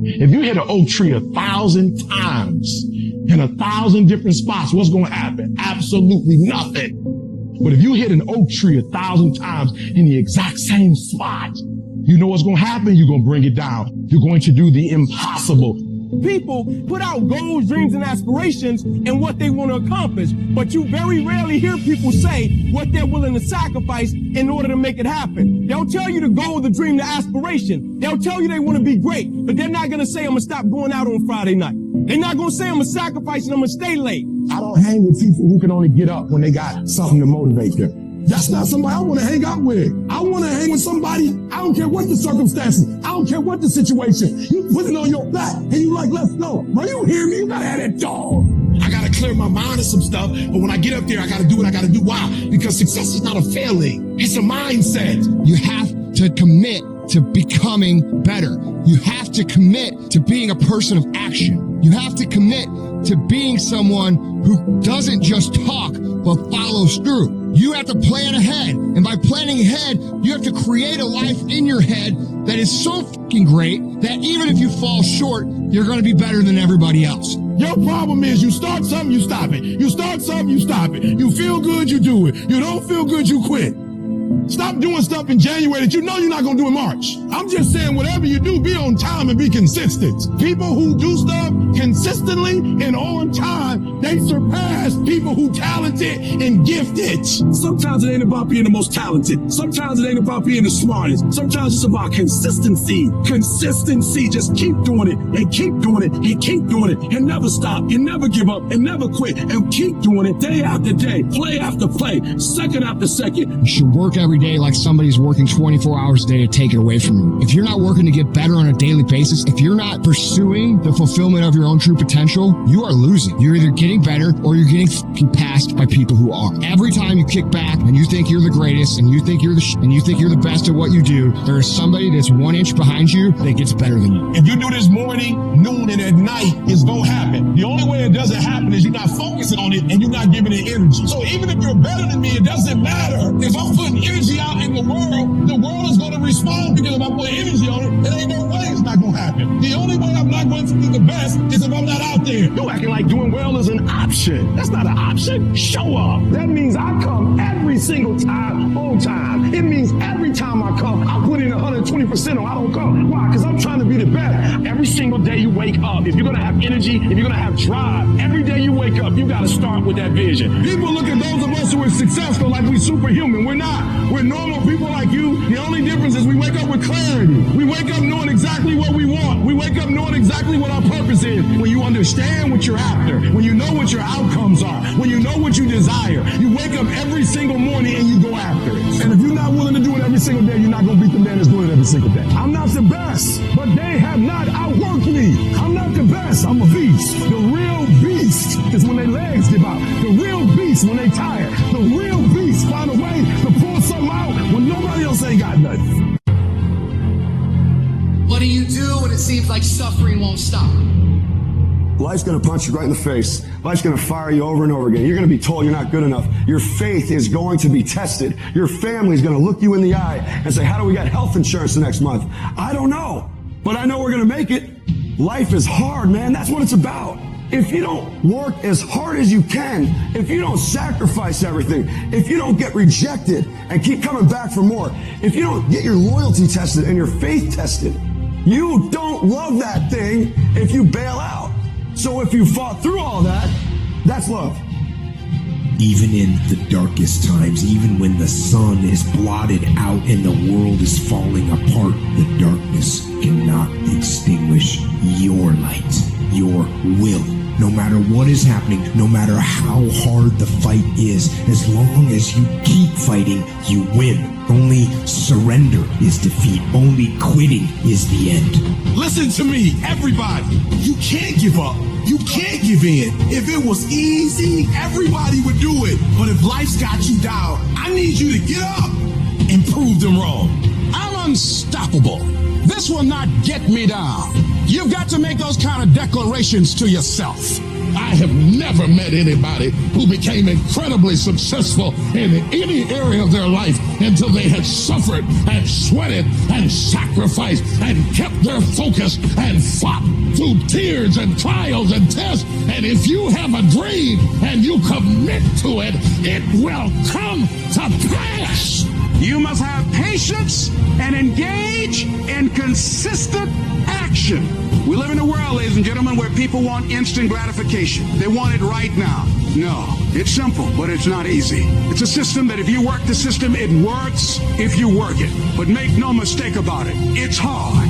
If you hit an oak tree 1,000 times in 1,000 different spots, what's going to happen? Absolutely nothing. But if you hit an oak tree 1,000 times in the exact same spot, you know what's going to happen? You're going to bring it down. You're going to do the impossible. People put out goals, dreams, and aspirations and what they want to accomplish, but you very rarely hear people say what they're willing to sacrifice in order to make it happen. They'll tell you the goal, the dream, the aspiration. They'll tell you they want to be great, but they're not going to say, I'm going to stop going out on Friday night. They're not going to say, I'm going to sacrifice and I'm going to stay late. I don't hang with people who can only get up when they got something to motivate them. That's not somebody I want to hang out with. I want to hang with somebody, I don't care what the circumstances, I don't care what the situation. You put it on your back and you like, let's go. Bro, you hear me? You gotta have that dog. I gotta clear my mind of some stuff, but when I get up there, I gotta do what I gotta do. Why? Because success is not a failing. It's a mindset. You have to commit to becoming better. You have to commit to being a person of action. You have to commit to being someone who doesn't just talk, but follows through. You have to plan ahead. And by planning ahead, you have to create a life in your head that is so fucking great that even if you fall short, you're going to be better than everybody else. Your problem is you start something, you stop it. You start something, you stop it. You feel good, you do it. You don't feel good, you quit. Stop doing stuff in January that you know you're not going to do in March. I'm just saying whatever you do, be on time and be consistent. People who do stuff consistently and on time, they surpass people who talented and gifted. Sometimes it ain't about being the most talented. Sometimes it ain't about being the smartest. Sometimes it's about consistency. Consistency. Just keep doing it and keep doing it and keep doing it and never stop and never give up and never quit and keep doing it day after day, play after play, second after second. You should work every day like somebody's working 24 hours a day to take it away from you. If you're not working to get better on a daily basis, if you're not pursuing the fulfillment of your own true potential, you are losing. You're either getting better or you're getting fucking passed by people who are. Every time you kick back and you think you're the greatest and you think you're and you think you're the best at what you do, there is somebody that's 1 inch behind you that gets better than you. If you do this morning, noon, and at night, it's going to happen. The only way it doesn't happen is you're not focusing on it and you're not giving it energy. So even if you're better than me, it doesn't matter. If I'm putting energy out in the world is going to respond because if I put energy on it, there ain't no way it's not going to happen. The only way I'm not going to be the best is if I'm not out there. You're acting like doing well is an option. That's not an option. Show up. That means I come every single time on time. It means every time I come, I put in 120% or I don't come. Why? Because I'm trying to be the best. Every single day you wake up, if you're going to have energy, if you're going to have drive, every day you wake up, you got to start with that vision. People look at those of us who are successful like we superhuman. We're not. We're normal people like you. The only difference is we wake up with clarity. We wake up knowing exactly what we want. We wake up knowing exactly what our purpose is. When you understand what you're after, when you know what your outcomes are, when you know what you desire, you wake up every single morning and you go after it. And if you're not willing to do it every single day, you're not going to beat the man that's doing it every single day. I'm not the best, but they have not outworked me. I'm not the best. I'm a beast. The real beast is when their legs give out. The real beast when they tired. The real beast find a way to pull something out when nobody else ain't got nothing. What do you do when it seems like suffering won't stop? Life's going to punch you right in the face. Life's going to fire you over and over again. You're going to be told you're not good enough. Your faith is going to be tested. Your family's going to look you in the eye and say, how do we get health insurance the next month? I don't know, but I know we're going to make it. Life is hard, man. That's what it's about. If you don't work as hard as you can, if you don't sacrifice everything, if you don't get rejected and keep coming back for more, if you don't get your loyalty tested and your faith tested, you don't love that thing if you bail out. So if you fought through all that, that's love. Even in the darkest times, even when the sun is blotted out and the world is falling apart, the darkness cannot extinguish your light, your will. No matter what is happening, no matter how hard the fight is, as long as you keep fighting, you win. Only surrender is defeat. Only quitting is the end. Listen to me, everybody. You can't give up. You can't give in. If it was easy, everybody would do it. But if life's got you down, I need you to get up and prove them wrong. I'm unstoppable. This will not get me down. You've got to make those kind of declarations to yourself. I have never met anybody who became incredibly successful in any area of their life until they had suffered and sweated and sacrificed and kept their focus and fought through tears and trials and tests. And if you have a dream and you commit to it, it will come to pass. You must have patience and engage in consistent action. We live in a world, ladies and gentlemen, where people want instant gratification. They want it right now. No, it's simple, but it's not easy. It's a system that if you work the system, it works if you work it. But make no mistake about it, it's hard.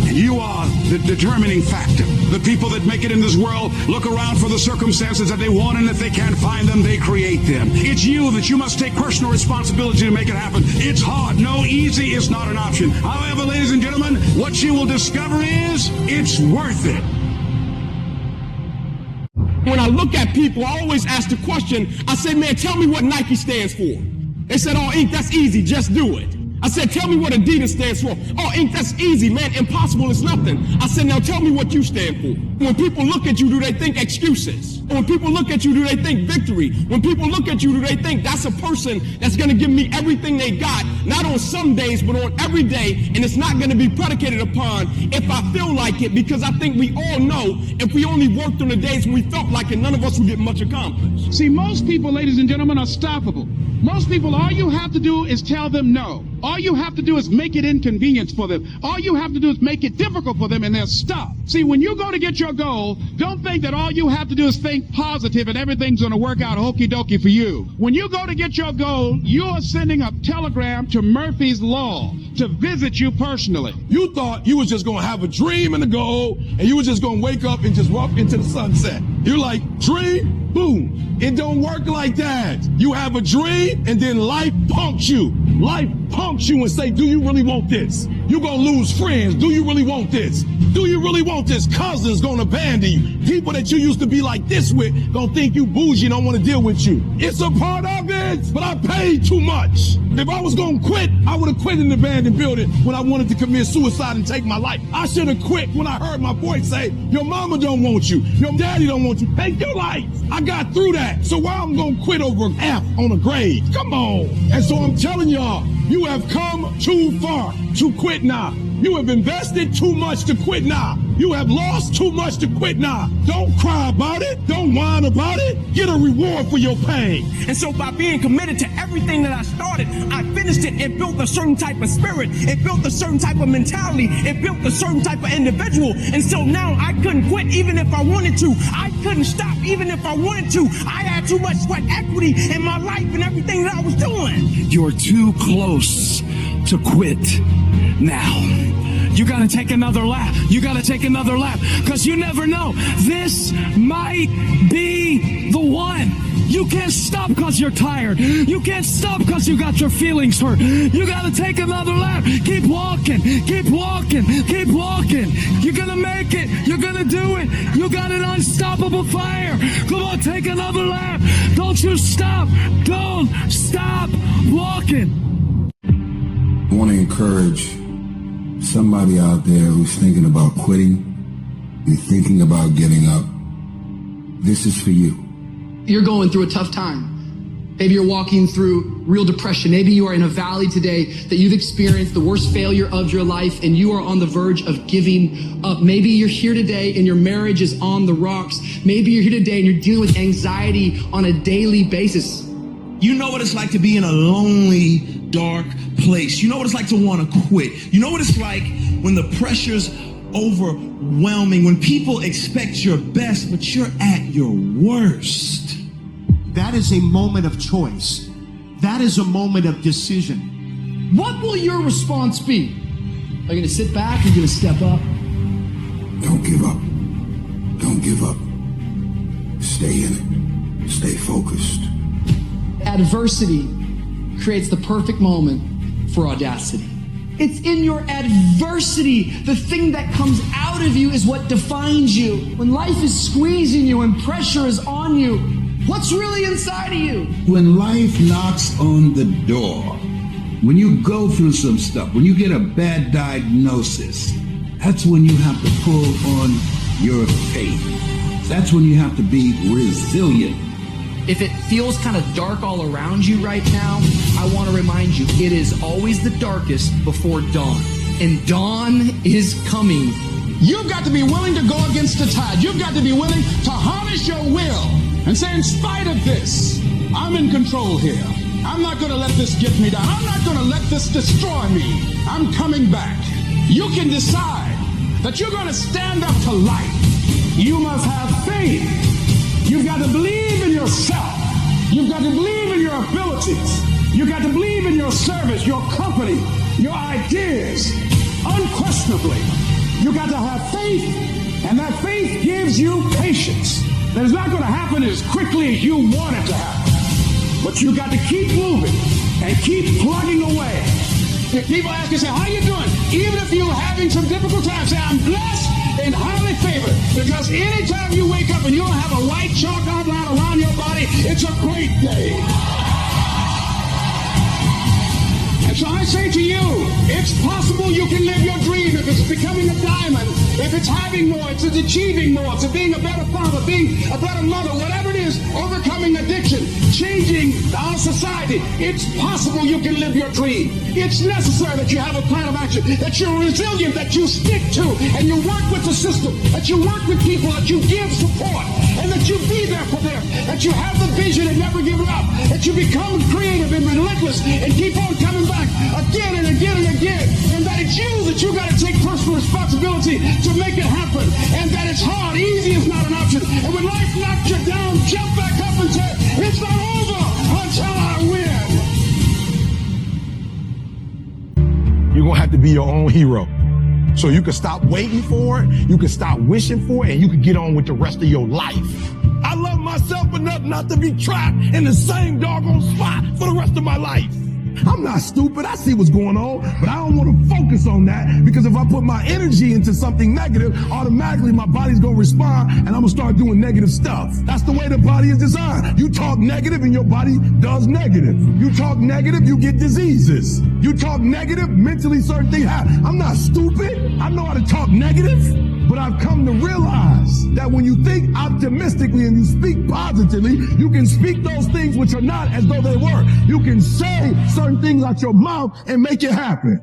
And you are the determining factor. The people that make it in this world look around for the circumstances that they want, and if they can't find them, they create them. It's you that you must take personal responsibility to make it happen. It's hard. No, easy is not an option. However, ladies and gentlemen, what you will discover is it's worth it. When I look at people, I always ask the question, I say, man, tell me what Nike stands for. They said, oh, Inc., that's easy, just do it. I said, tell me what Adidas stands for. Oh, Inc., that's easy, man, impossible is nothing. I said, now tell me what you stand for. When people look at you, do they think excuses? When people look at you, do they think victory? When people look at you, do they think that's a person that's going to give me everything they got, not on some days, but on every day, and it's not going to be predicated upon if I feel like it, because I think we all know if we only worked on the days when we felt like it, none of us would get much accomplished. See, most people, ladies and gentlemen, are stoppable. Most people, all you have to do is tell them no. All you have to do is make it inconvenient for them. All you have to do is make it difficult for them, and they'll stop. See, when you go to get your goal, don't think that all you have to do is think positive and everything's going to work out hokey dokey for you. When you go to get your goal, you are sending a telegram to Murphy's Law to visit you personally. You thought you was just going to have a dream and a goal, and you was just going to wake up and just walk into the sunset. You're like, dream, boom. It don't work like that. You have a dream, and then life punks you. Life punks you and say, do you really want this? You're going to lose friends. Do you really want this? Do you really want this? Cousins going to abandon you. People that you used to be like this with going to think you bougie and don't want to deal with you. It's a part of it, but I paid too much. If I was going to quit, I would have quit in the abandoned building when I wanted to commit suicide and take my life. I should have quit when I heard my voice say, your mama don't want you. Your daddy don't want you. Take your life. I got through that. So why I'm going to quit over an F on a grade? Come on. And so I'm telling y'all, you have come too far to quit now. You have invested too much to quit now. You have lost too much to quit now. Don't cry about it. Don't whine about it. Get a reward for your pain. And so by being committed to everything that I started, I finished it. It built a certain type of spirit. It built a certain type of mentality. It built a certain type of individual. And so now I couldn't quit even if I wanted to. I couldn't stop even if I wanted to. I had too much sweat equity in my life and everything that I was doing. You're too close to quit now. You gotta take another lap. You gotta take another lap, because you never know. This might be the one. You can't stop because you're tired. You can't stop because you got your feelings hurt. You gotta take another lap. Keep walking. Keep walking. Keep walking. You're gonna make it. You're gonna do it. You got an unstoppable fire. Come on, take another lap. Don't you stop. Don't stop walking. I want to encourage somebody out there who's thinking about quitting, you're thinking about giving up. This is for you. You're going through a tough time. Maybe you're walking through real depression. Maybe you are in a valley today that you've experienced the worst failure of your life and you are on the verge of giving up. Maybe you're here today and your marriage is on the rocks. Maybe you're here today and you're dealing with anxiety on a daily basis. You know what it's like to be in a lonely, dark place. You know what it's like to want to quit. You know what it's like when the pressure's overwhelming, when people expect your best, but you're at your worst. That is a moment of choice. That is a moment of decision. What will your response be? Are you going to sit back or are you going to step up? Don't give up. Don't give up. Stay in it. Stay focused. Adversity creates the perfect moment for audacity. It's in your adversity. The thing that comes out of you is what defines you. When life is squeezing you and pressure is on you, what's really inside of you? When life knocks on the door, when you go through some stuff, when you get a bad diagnosis, that's when you have to pull on your faith. That's when you have to be resilient. If it feels kind of dark all around you right now, I want to remind you, it is always the darkest before dawn. And dawn is coming. You've got to be willing to go against the tide. You've got to be willing to harness your will and say, in spite of this, I'm in control here. I'm not going to let this get me down. I'm not going to let this destroy me. I'm coming back. You can decide that you're going to stand up to life. You must have faith. You've got to believe in yourself. You've got to believe in your abilities. You've got to believe in your service, your company, your ideas. Unquestionably, you've got to have faith, and that faith gives you patience. That is not going to happen as quickly as you want it to happen. But you've got to keep moving and keep plugging away. If people ask you, say, how you doing? Even if you're having some difficult times, say, I'm blessed and highly favored. Because anytime you wake up and you don't have a white chalk outline around your body, it's a great day. And so I say to you, it's possible you can live your dream if it's becoming a diamond, if it's having more, if it's achieving more, if it's being a better father, being a better mother, whatever it is, overcoming addiction, changing our society. It's possible you can live your dream. It's necessary that you have a plan of action, that you're resilient, that you stick to, and you work with the system, that you work with people, that you give support, and that you be there for them, that you have the vision and never give it up, that you become creative and relentless and keep on coming back again and again and again, and that it's you got to take personal responsibility to make it happen, and that it's hard. Easy is not an option. And when life knocks you down, jump back up and say, it's not over until I win. You're going to have to be your own hero. So you can stop waiting for it, you can stop wishing for it, and you can get on with the rest of your life. I love myself enough not to be trapped in the same doggone spot for the rest of my life. I'm not stupid. I see what's going on, but I don't want to focus on that, because if I put my energy into something negative, automatically my body's going to respond and I'm going to start doing negative stuff. That's the way the body is designed. You talk negative and your body does negative. You talk negative, you get diseases. You talk negative, mentally certain things happen. I'm not stupid. I know how to talk negative. But I've come to realize that when you think optimistically and you speak positively, you can speak those things which are not as though they were. You can say certain things out your mouth and make it happen.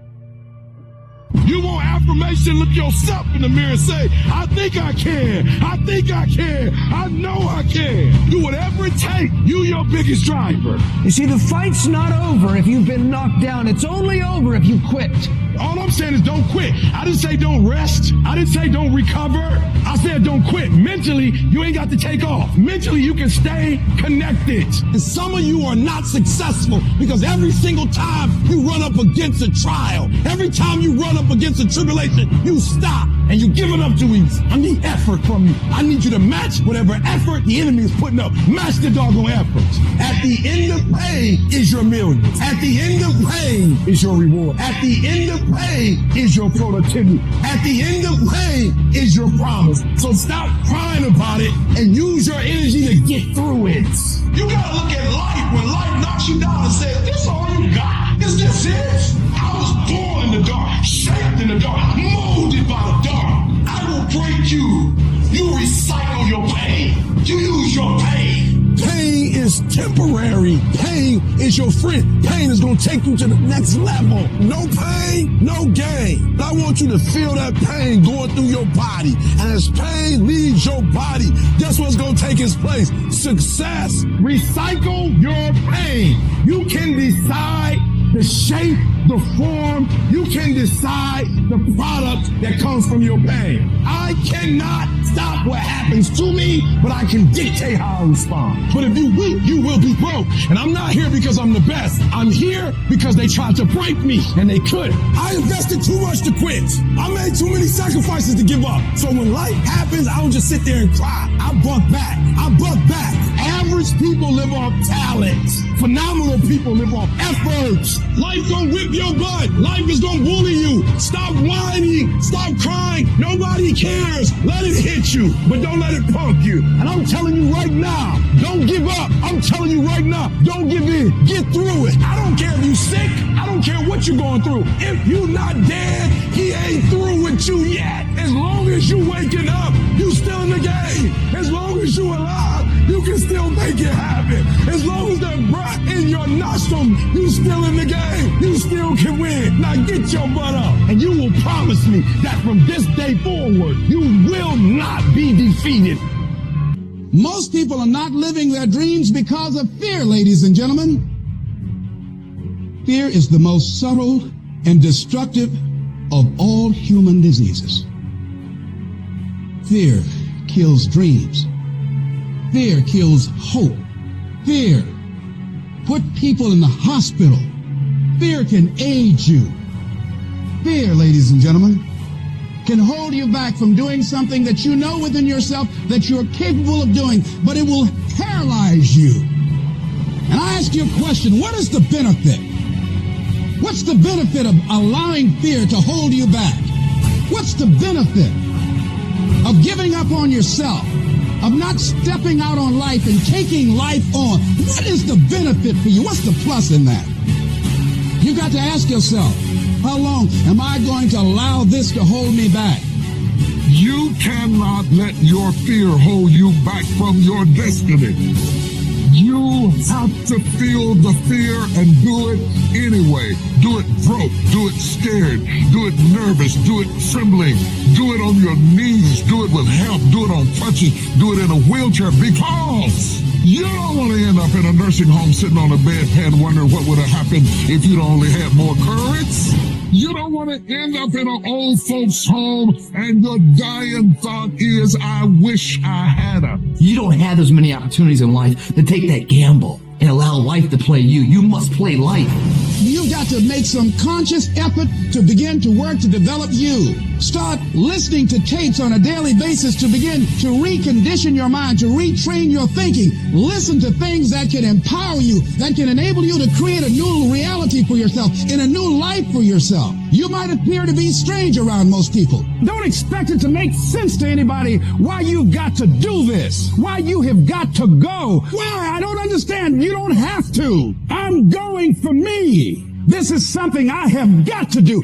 You want affirmation, look yourself in the mirror and say, I think I can. I think I can. I know I can. Do whatever it takes. You your biggest driver. You see, the fight's not over if you've been knocked down. It's only over if you quit. All I'm saying is don't quit. I didn't say don't rest. I didn't say don't recover. I said don't quit. Mentally, you ain't got to take off. Mentally, you can stay connected. And some of you are not successful because every single time you run up against a trial, every time you run up against a tribulation, you stop and you give it up too easy. I need effort from you. I need you to match whatever effort the enemy is putting up. Match the doggone efforts. At the end of pain is your million. At the end of pain is your reward. At the end of pain is your productivity. At the end of pain is your promise. So stop crying about it and use your energy to get through it. You gotta look at life when life knocks you down and say, this all you got? Is this it? I was born in the dark, shaped in the dark, molded by the dark. I will break you. You recycle your pain. You use your pain. Pain is temporary. Pain is your friend. Pain is going to take you to the next level. No pain, no gain. But I want you to feel that pain going through your body. And as pain leaves your body, guess what's going to take its place? Success. Recycle your pain. You can decide the shape, the form. You can decide the product that comes from your pain. I cannot stop what happens to me, but I can dictate how I respond. But if you weak, you will be broke. And I'm not here because I'm the best. I'm here because they tried to break me, and they couldn't. I invested too much to quit. I made too many sacrifices to give up. So when life happens, I don't just sit there and cry. I buck back. Average people live off talent. Phenomenal people live off efforts. Life gonna whip your butt. Life is gonna bully you. Stop whining. Stop crying. Nobody cares. Let it hit you, but don't let it punk you. And I'm telling you right now, don't give up. I'm telling you right now, don't give in. Get through it. I don't care if you're sick. I don't care what you're going through. If you're not dead, he ain't through with you yet. As long as you waking up, you you still in the game. As long as you alive, you can still make it happen. As long as there's breath in your nostrils, you still in the game. You still can win. Now get your butt up, and you will promise me that from this day forward, you will not be defeated. Most people are not living their dreams because of fear, ladies and gentlemen. Fear is the most subtle and destructive of all human diseases. Fear kills dreams. Fear kills hope. Fear put people in the hospital. Fear can age you. Fear, ladies and gentlemen, can hold you back from doing something that you know within yourself that you're capable of doing, but it will paralyze you. And I ask you a question, what is the benefit? What's the benefit of allowing fear to hold you back? What's the benefit of giving up on yourself, of not stepping out on life and taking life on? What is the benefit for you? What's the plus in that? You got to ask yourself, how long am I going to allow this to hold me back? You cannot let your fear hold you back from your destiny. You have to feel the fear and do it anyway. Do it broke, do it scared, do it nervous, do it trembling, do it on your knees, do it with help, do it on crutches, do it in a wheelchair, because you don't want to end up in a nursing home sitting on a bedpan wondering what would have happened if you'd only had more courage. You don't want to end up in an old folks home and your dying thought is, I wish I had her. You don't have as many opportunities in life to take that gamble and allow life to play you. You must play life. You've got to make some conscious effort to begin to work to develop you. Start listening to tapes on a daily basis to begin to recondition your mind, to retrain your thinking. Listen to things that can empower you, that can enable you to create a new reality for yourself, and a new life for yourself. You might appear to be strange around most people. Don't expect it to make sense to anybody why you've got to do this, why you have got to go. Why? I don't understand. You don't have to. I'm going for me. This is something I have got to do.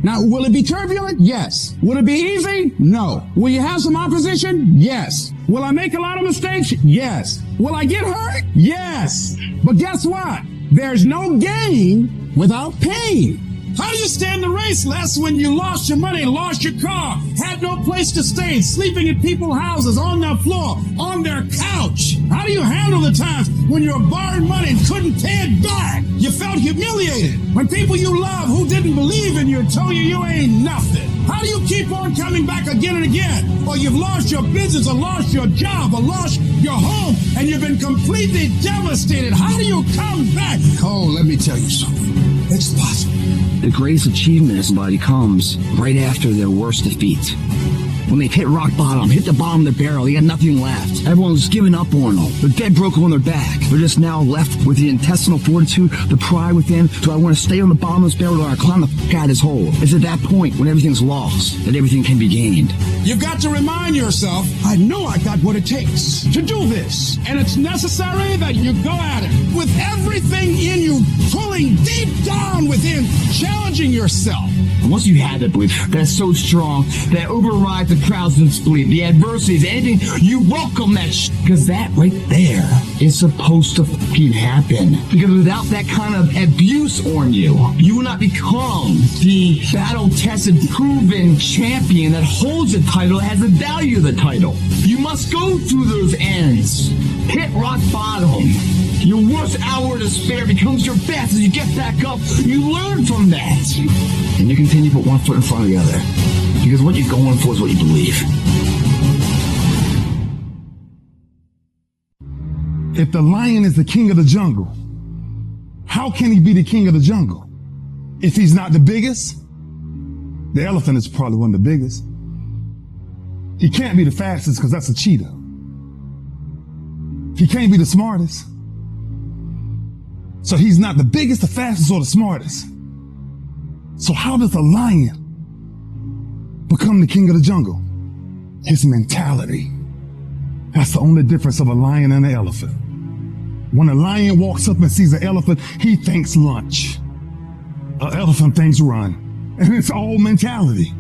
Now, will it be turbulent? Yes. Will it be easy? No. Will you have some opposition? Yes. Will I make a lot of mistakes? Yes. Will I get hurt? Yes. But guess what? There's no gain without pain. How do you stand the race, Les, when you lost your money, lost your car, had no place to stay, sleeping in people's houses, on their floor, on their couch? How do you handle the times when you were borrowing money and couldn't pay it back? You felt humiliated when people you love who didn't believe in you told you ain't nothing. How do you keep on coming back again and again? Or you've lost your business, or lost your job, or lost your home, and you've been completely devastated. How do you come back? Oh, let me tell you something. It's possible. The greatest achievement of somebody comes right after their worst defeat. When they've hit rock bottom, hit the bottom of the barrel, they got nothing left. Everyone's given up on them. They're dead broke on their back. They're just now left with the intestinal fortitude, the pride within. Do I want to stay on the bottom of this barrel, or do I climb the f*** out of this hole? It's at that point when everything's lost that everything can be gained. You've got to remind yourself, I know I got what it takes to do this. And it's necessary that you go at it with everything in you, pulling deep down within, challenging yourself. And once you have that belief that's so strong that overrides the crowd's disbelief, the adversities, anything, you welcome that because that right there is supposed to fucking happen. Because without that kind of abuse on you, you will not become the battle-tested, proven champion that holds the title, has the value of the title. You must go through those ends. Hit rock bottom. Your worst hour of despair becomes your best as you get back up. You learn from that. And you continue to put one foot in front of the other. Because what you're going for is what you believe. If the lion is the king of the jungle, how can he be the king of the jungle? If he's not the biggest, the elephant is probably one of the biggest. He can't be the fastest because that's a cheetah. He can't be the smartest. So he's not the biggest, the fastest, or the smartest. So how does a lion become the king of the jungle? His mentality. That's the only difference of a lion and an elephant. When a lion walks up and sees an elephant, he thinks lunch. An elephant thinks run. And it's all mentality.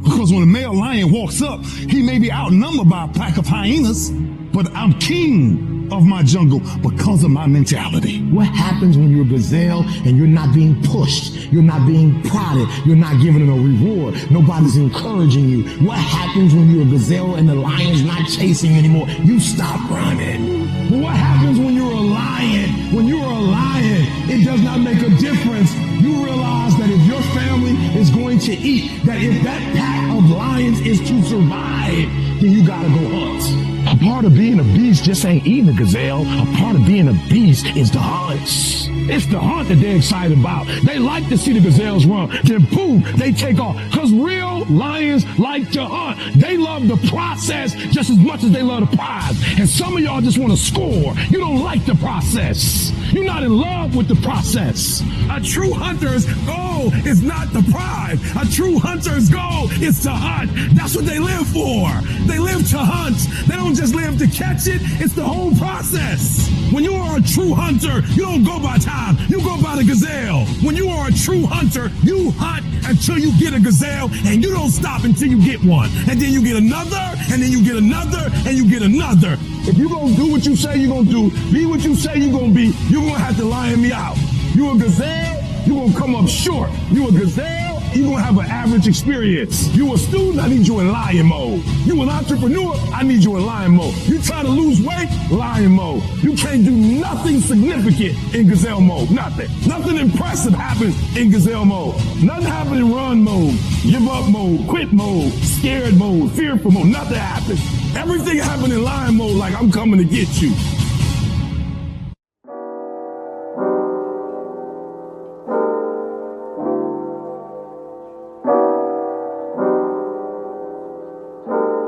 Because when a male lion walks up, he may be outnumbered by a pack of hyenas, but I'm king of my jungle because of my mentality. What happens when you're a gazelle and you're not being pushed? You're not being prodded. You're not given a reward. Nobody's encouraging you. What happens when you're a gazelle and the lion's not chasing you anymore? You stop running. But what happens when you're a lion? When you're a lion, it does not make a difference. You realize that if your family is going to eat, that if that pack of lions is to survive, then you gotta go hunt. A part of being a beast just ain't eating a gazelle. A part of being a beast is the hunt. It's the hunt that they're excited about. They like to see the gazelles run. Then boom, they take off. Because real lions like to hunt. They love the process just as much as they love the prize. And some of y'all just want to score. You don't like the process. You're not in love with the process. A true hunter's goal is not the prize. A true hunter's goal is to hunt. That's what they live for. They live to hunt. They don't just live to catch it. It's the whole process. When you are a true hunter, you don't go by time. You go by the gazelle. When you are a true hunter, you hunt until you get a gazelle, and you don't stop until you get one. And then you get another, and then you get another, and you get another. If you're going to do what you say you're going to do, be what you say you're going to be, you're going to have to lion me out. You a gazelle, you're going to come up short. You a gazelle, you're going to have an average experience. You a student, I need you in lion mode. You an entrepreneur, I need you in lion mode. You trying to lose weight, lion mode. You can't do nothing significant in gazelle mode. Nothing. Nothing impressive happens in gazelle mode. Nothing happens in run mode, give up mode, quit mode, scared mode, fearful mode. Nothing happens. Everything happens in lion mode like I'm coming to get you.